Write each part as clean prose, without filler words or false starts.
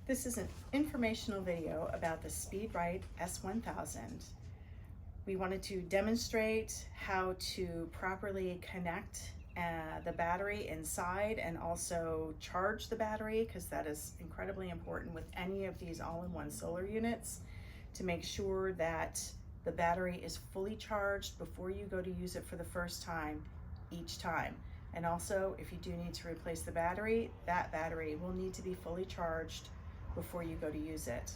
This is an informational video about the Speedrite S1000. We wanted to demonstrate how to properly connect the battery inside and also charge the battery, because that is incredibly important with any of these all-in-one solar units, to make sure that the battery is fully charged before you go to use it for the first time each time. And also, if you do need to replace the battery, that battery will need to be fully charged before you go to use it.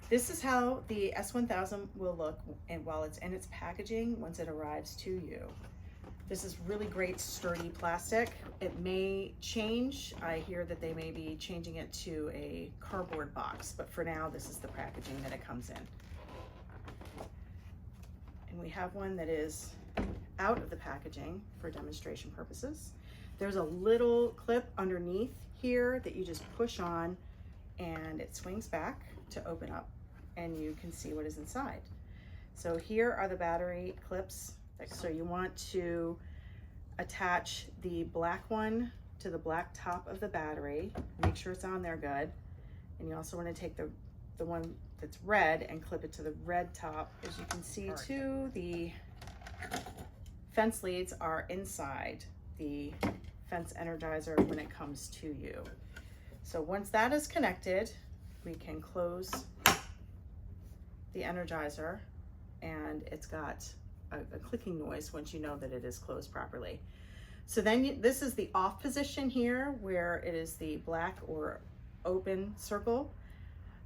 This is how the S1000 will look and while it's in its packaging once it arrives to you. This is really great sturdy plastic. It may change. I hear that they may be changing it to a cardboard box, but for now this is the packaging that it comes in. And we have one that is out of the packaging for demonstration purposes. There's a little clip underneath here that you just push on and it swings back to open up and you can see what is inside. So here are the battery clips. So you want to attach the black one to the black top of the battery, make sure it's on there good. And you also want to take the one that's red and clip it to the red top. As you can see too, the fence leads are inside the fence energizer when it comes to you. So once that is connected, we can close the energizer and it's got a clicking noise once you know that it is closed properly. So then this is the off position here where it is the black or open circle.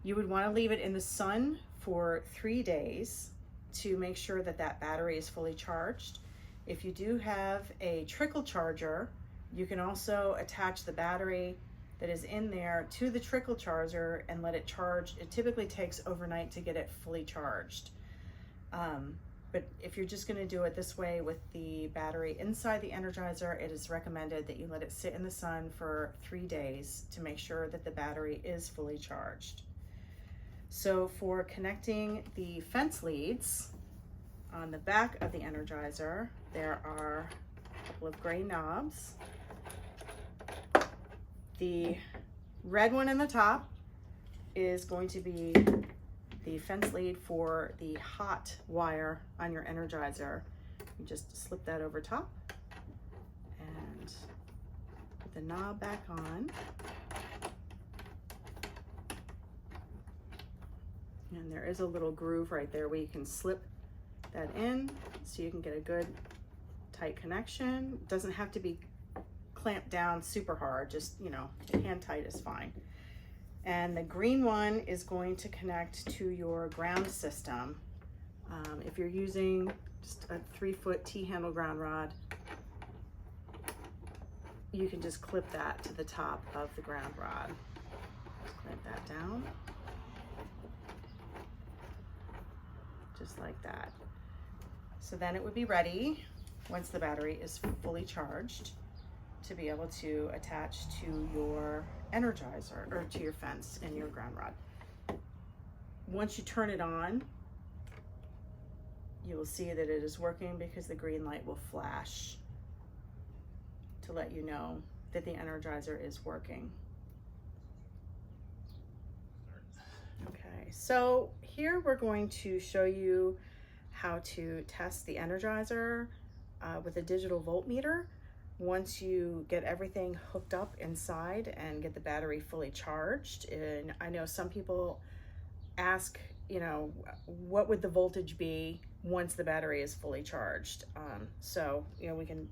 You would want to leave it in the sun for 3 days to make sure that that battery is fully charged. If you do have a trickle charger, you can also attach the battery that is in there to the trickle charger and let it charge. It typically takes overnight to get it fully charged. But if you're just gonna do it this way with the battery inside the Energizer, it is recommended that you let it sit in the sun for 3 days to make sure that the battery is fully charged. So for connecting the fence leads, on the back of the Energizer, there are a couple of gray knobs. The red one in the top is going to be the fence lead for the hot wire on your Energizer. You just slip that over top and put the knob back on. And there is a little groove right there where you can slip that in so you can get a good tight connection. It doesn't have to be clamped down super hard, just, you know, hand tight is fine. And the green one is going to connect to your ground system. If you're using just a 3-foot T-handle ground rod, you can just clip that to the top of the ground rod. Clamp that down. Just like that. So then it would be ready once the battery is fully charged to be able to attach to your Energizer or to your fence and your ground rod. Once you turn it on, you will see that it is working because the green light will flash to let you know that the Energizer is working. Okay, so here we're going to show you how to test the Energizer with a digital voltmeter. Once you get everything hooked up inside and get the battery fully charged. And I know some people ask, you know, what would the voltage be once the battery is fully charged? So, you know, we can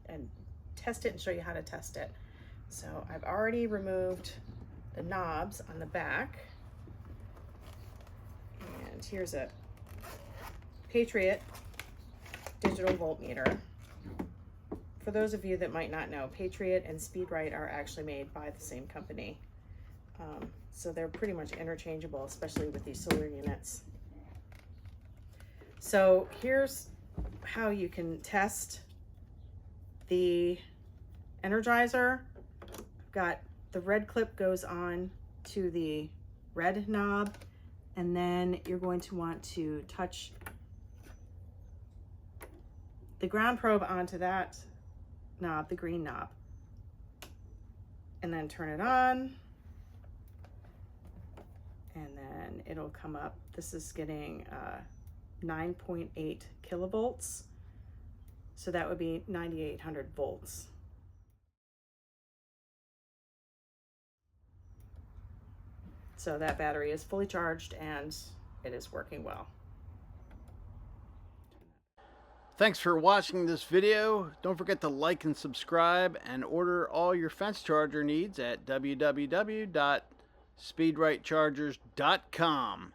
test it and show you how to test it. So I've already removed the knobs on the back. And here's a Patriot digital voltmeter. For those of you that might not know, Patriot and Speedrite are actually made by the same company. So they're pretty much interchangeable, especially with these solar units. So here's how you can test the Energizer. Got the red clip goes on to the red knob, and then you're going to want to touch the ground probe onto that knob, the green knob, and then turn it on and then it'll come up. This is getting 9.8 kilovolts, so that would be 9,800 volts. So that battery is fully charged and it is working well. Thanks for watching this video. Don't forget to like and subscribe, and order all your fence charger needs at www.speedritechargers.com.